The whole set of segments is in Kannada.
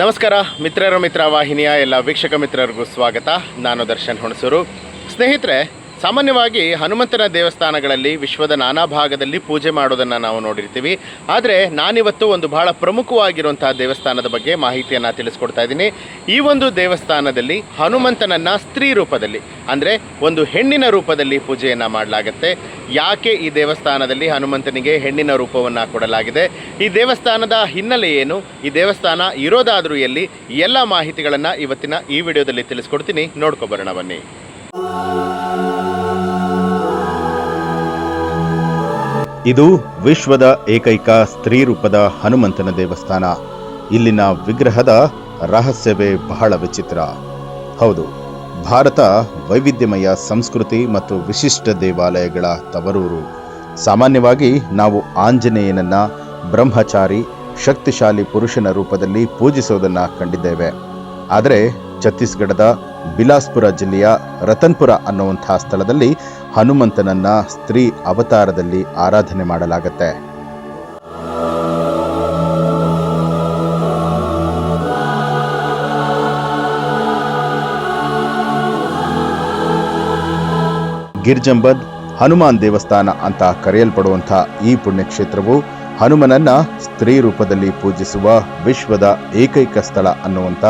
ನಮಸ್ಕಾರ ಮಿತ್ರ ವಾಹಿನಿಯ ಎಲ್ಲ ವೀಕ್ಷಕ ಮಿತ್ರರಿಗೂ ಸ್ವಾಗತ. ನಾನು ದರ್ಶನ್ ಹುಣಸೂರು. ಸ್ನೇಹಿತರೆ, ಸಾಮಾನ್ಯವಾಗಿ ಹನುಮಂತನ ದೇವಸ್ಥಾನಗಳಲ್ಲಿ ವಿಶ್ವದ ನಾನಾ ಭಾಗದಲ್ಲಿ ಪೂಜೆ ಮಾಡೋದನ್ನು ನಾವು ನೋಡಿರ್ತೀವಿ. ಆದರೆ ನಾನಿವತ್ತು ಒಂದು ಬಹಳ ಪ್ರಮುಖವಾಗಿರುವಂತಹ ದೇವಸ್ಥಾನದ ಬಗ್ಗೆ ಮಾಹಿತಿಯನ್ನು ತಿಳಿಸ್ಕೊಡ್ತಾ ಇದ್ದೀನಿ. ಈ ಒಂದು ದೇವಸ್ಥಾನದಲ್ಲಿ ಹನುಮಂತನನ್ನು ಸ್ತ್ರೀ ರೂಪದಲ್ಲಿ, ಅಂದರೆ ಒಂದು ಹೆಣ್ಣಿನ ರೂಪದಲ್ಲಿ ಪೂಜೆಯನ್ನು ಮಾಡಲಾಗುತ್ತೆ. ಯಾಕೆ ಈ ದೇವಸ್ಥಾನದಲ್ಲಿ ಹನುಮಂತನಿಗೆ ಹೆಣ್ಣಿನ ರೂಪವನ್ನು ಕೊಡಲಾಗಿದೆ, ಈ ದೇವಸ್ಥಾನದ ಹಿನ್ನೆಲೆ ಏನು, ಈ ದೇವಸ್ಥಾನ ಇರೋದಾದರೂ ಎಲ್ಲಿ, ಎಲ್ಲ ಮಾಹಿತಿಗಳನ್ನು ಇವತ್ತಿನ ಈ ವಿಡಿಯೋದಲ್ಲಿ ತಿಳಿಸ್ಕೊಡ್ತೀನಿ. ನೋಡ್ಕೊಬರೋಣ ಬನ್ನಿ. ಇದು ವಿಶ್ವದ ಏಕೈಕ ಸ್ತ್ರೀ ರೂಪದ ಹನುಮಂತನ ದೇವಸ್ಥಾನ. ಇಲ್ಲಿನ ವಿಗ್ರಹದ ರಹಸ್ಯವೇ ಬಹಳ ವಿಚಿತ್ರ. ಹೌದು, ಭಾರತ ವೈವಿಧ್ಯಮಯ ಸಂಸ್ಕೃತಿ ಮತ್ತು ವಿಶಿಷ್ಟ ದೇವಾಲಯಗಳ ತವರೂರು. ಸಾಮಾನ್ಯವಾಗಿ ನಾವು ಆಂಜನೇಯನನ್ನ ಬ್ರಹ್ಮಚಾರಿ, ಶಕ್ತಿಶಾಲಿ ಪುರುಷನ ರೂಪದಲ್ಲಿ ಪೂಜಿಸೋದನ್ನು ಕಂಡಿದ್ದೇವೆ. ಆದರೆ ಛತ್ತೀಸ್ಗಢದ ಬಿಲಾಸ್ಪುರ ಜಿಲ್ಲೆಯ ರತನ್ಪುರ ಅನ್ನುವಂಥ ಸ್ಥಳದಲ್ಲಿ ಹನುಮಂತನನ್ನ ಸ್ತ್ರೀ ಅವತಾರದಲ್ಲಿ ಆರಾಧನೆ ಮಾಡಲಾಗುತ್ತೆ. ಗಿರ್ಜಂಬದ್ ಹನುಮಾನ್ ದೇವಸ್ಥಾನ ಅಂತ ಕರೆಯಲ್ಪಡುವಂಥ ಈ ಪುಣ್ಯಕ್ಷೇತ್ರವು ಹನುಮನನ್ನ ಸ್ತ್ರೀ ರೂಪದಲ್ಲಿ ಪೂಜಿಸುವ ವಿಶ್ವದ ಏಕೈಕ ಸ್ಥಳ ಅನ್ನುವಂಥ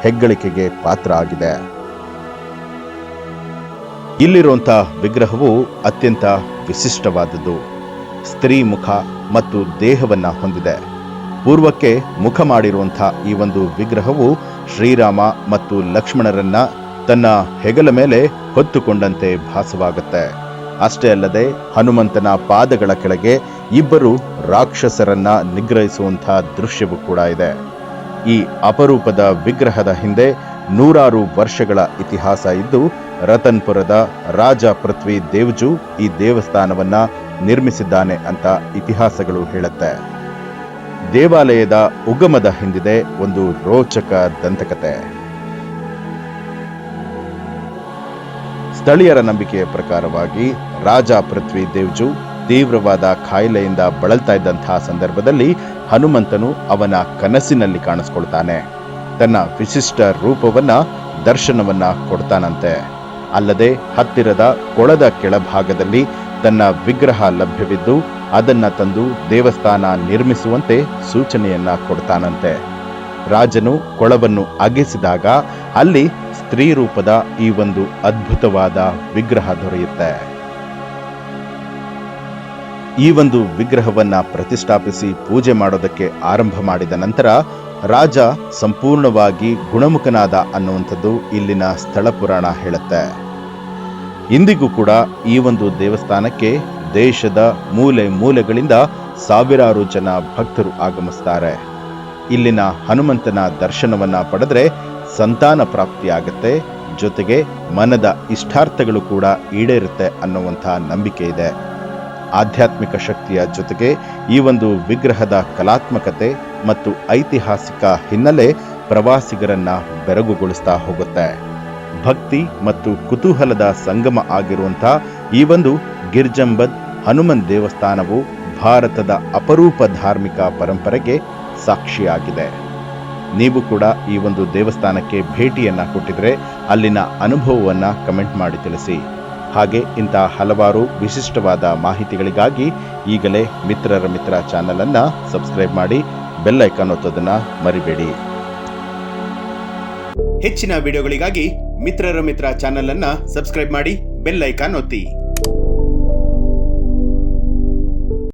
ಹೆಗ್ಗಳಿಕೆಗೆ ಪಾತ್ರ ಆಗಿದೆ. ಇಲ್ಲಿರುವಂಥ ವಿಗ್ರಹವು ಅತ್ಯಂತ ವಿಶಿಷ್ಟವಾದದ್ದು. ಸ್ತ್ರೀ ಮುಖ ಮತ್ತು ದೇಹವನ್ನ ಹೊಂದಿದೆ. ಪೂರ್ವಕ್ಕೆ ಮುಖ ಮಾಡಿರುವಂಥ ಈ ಒಂದು ವಿಗ್ರಹವು ಶ್ರೀರಾಮ ಮತ್ತು ಲಕ್ಷ್ಮಣರನ್ನ ತನ್ನ ಹೆಗಲ ಮೇಲೆ ಹೊತ್ತುಕೊಂಡಂತೆ ಭಾಸವಾಗುತ್ತೆ. ಅಷ್ಟೇ ಅಲ್ಲದೆ ಹನುಮಂತನ ಪಾದಗಳ ಕೆಳಗೆ ಇಬ್ಬರು ರಾಕ್ಷಸರನ್ನ ನಿಗ್ರಹಿಸುವಂಥ ದೃಶ್ಯವೂ ಕೂಡ ಇದೆ. ಈ ಅಪರೂಪದ ವಿಗ್ರಹದ ಹಿಂದೆ ನೂರಾರು ವರ್ಷಗಳ ಇತಿಹಾಸ ಇದ್ದು, ರತನ್ಪುರದ ರಾಜ ಪೃಥ್ವಿ ದೇವ್ಜು ಈ ದೇವಸ್ಥಾನವನ್ನ ನಿರ್ಮಿಸಿದ್ದಾನೆ ಅಂತ ಇತಿಹಾಸಗಳು ಹೇಳುತ್ತೆ. ದೇವಾಲಯದ ಉಗಮದ ಹಿಂದಿದೆ ಒಂದು ರೋಚಕ ದಂತಕತೆ. ಸ್ಥಳೀಯರ ನಂಬಿಕೆಯ ಪ್ರಕಾರವಾಗಿ ರಾಜ ಪೃಥ್ವಿ ದೇವ್ಜು ತೀವ್ರವಾದ ಕಾಯಿಲೆಯಿಂದ ಬಳಲ್ತಾ ಇದ್ದಂತಹ ಸಂದರ್ಭದಲ್ಲಿ ಹನುಮಂತನು ಅವನ ಕನಸಿನಲ್ಲಿ ಕಾಣಿಸ್ಕೊಳ್ತಾನೆ. ತನ್ನ ವಿಶಿಷ್ಟ ರೂಪವನ್ನ ದರ್ಶನವನ್ನ ಕೊಡ್ತಾನಂತೆ. ಅಲ್ಲದೆ ಹತ್ತಿರದ ಕೊಳದ ಕೆಳಭಾಗದಲ್ಲಿ ತನ್ನ ವಿಗ್ರಹ ಲಭ್ಯವಿದ್ದು ಅದನ್ನ ತಂದು ದೇವಸ್ಥಾನ ನಿರ್ಮಿಸುವಂತೆ ಸೂಚನೆಯನ್ನ ಕೊಡ್ತಾನಂತೆ. ರಾಜನು ಕೊಳವನ್ನು ಅಗೆಸಿದಾಗ ಅಲ್ಲಿ ಸ್ತ್ರೀ ರೂಪದ ಈ ಒಂದು ಅದ್ಭುತವಾದ ವಿಗ್ರಹ ದೊರೆಯುತ್ತೆ. ಈ ಒಂದು ವಿಗ್ರಹವನ್ನ ಪ್ರತಿಷ್ಠಾಪಿಸಿ ಪೂಜೆ ಮಾಡೋದಕ್ಕೆ ಆರಂಭ ಮಾಡಿದ ನಂತರ ರಾಜ ಸಂಪೂರ್ಣವಾಗಿ ಗುಣಮುಖನಾದ ಅನ್ನುವಂಥದ್ದು ಇಲ್ಲಿನ ಸ್ಥಳ ಪುರಾಣ ಹೇಳುತ್ತೆ. ಇಂದಿಗೂ ಕೂಡ ಈ ಒಂದು ದೇವಸ್ಥಾನಕ್ಕೆ ದೇಶದ ಮೂಲೆ ಮೂಲೆಗಳಿಂದ ಸಾವಿರಾರು ಜನ ಭಕ್ತರು ಆಗಮಿಸ್ತಾರೆ. ಇಲ್ಲಿನ ಹನುಮಂತನ ದರ್ಶನವನ್ನ ಪಡೆದ್ರೆ ಸಂತಾನ ಪ್ರಾಪ್ತಿಯಾಗತ್ತೆ, ಜೊತೆಗೆ ಮನದ ಇಷ್ಟಾರ್ಥಗಳು ಕೂಡ ಈಡೇರುತ್ತೆ ಅನ್ನುವಂಥ ನಂಬಿಕೆ ಇದೆ. ಆಧ್ಯಾತ್ಮಿಕ ಶಕ್ತಿಯ ಜೊತೆಗೆ ಈ ಒಂದು ವಿಗ್ರಹದ ಕಲಾತ್ಮಕತೆ ಮತ್ತು ಐತಿಹಾಸಿಕ ಹಿನ್ನೆಲೆ ಪ್ರವಾಸಿಗರನ್ನ ಬೆರಗುಗೊಳಿಸ್ತಾ ಹೋಗುತ್ತೆ. ಭಕ್ತಿ ಮತ್ತು ಕುತೂಹಲದ ಸಂಗಮ ಆಗಿರುವಂಥ ಈ ಒಂದು ಗಿರ್ಜಂಬದ್ ಹನುಮನ್ ದೇವಸ್ಥಾನವು ಭಾರತದ ಅಪರೂಪ ಧಾರ್ಮಿಕ ಪರಂಪರೆಗೆ ಸಾಕ್ಷಿಯಾಗಿದೆ. ನೀವು ಕೂಡ ಈ ಒಂದು ದೇವಸ್ಥಾನಕ್ಕೆ ಭೇಟಿಯನ್ನ ಕೊಟ್ಟಿದ್ರೆ ಅಲ್ಲಿನ ಅನುಭವವನ್ನ ಕಮೆಂಟ್ ಮಾಡಿ ತಿಳಿಸಿ. ಹಾಗೆ ಇಂಥ ಹಲವಾರು ವಿಶಿಷ್ಟವಾದ ಮಾಹಿತಿಗಳಿಗಾಗಿ ಈಗಲೇ ಮಿತ್ರರ ಮಿತ್ರ ಚಾನಲ್ ಅನ್ನ ಸಬ್ಸ್ಕ್ರೈಬ್ ಮಾಡಿ, ಬೆಲ್ ಐಕಾನ್ ಒತ್ತೋದನ್ನ ಮರಿಬೇಡಿ. ಹೆಚ್ಚಿನ ವಿಡಿಯೋಗಳಿಗಾಗಿ ಮಿತ್ರರ ಮಿತ್ರ ಚಾನಲ್ ಅನ್ನ ಸಬ್ಸ್ಕ್ರೈಬ್ ಮಾಡಿ, ಬೆಲ್ ಐಕಾನ್ ಒತ್ತಿ.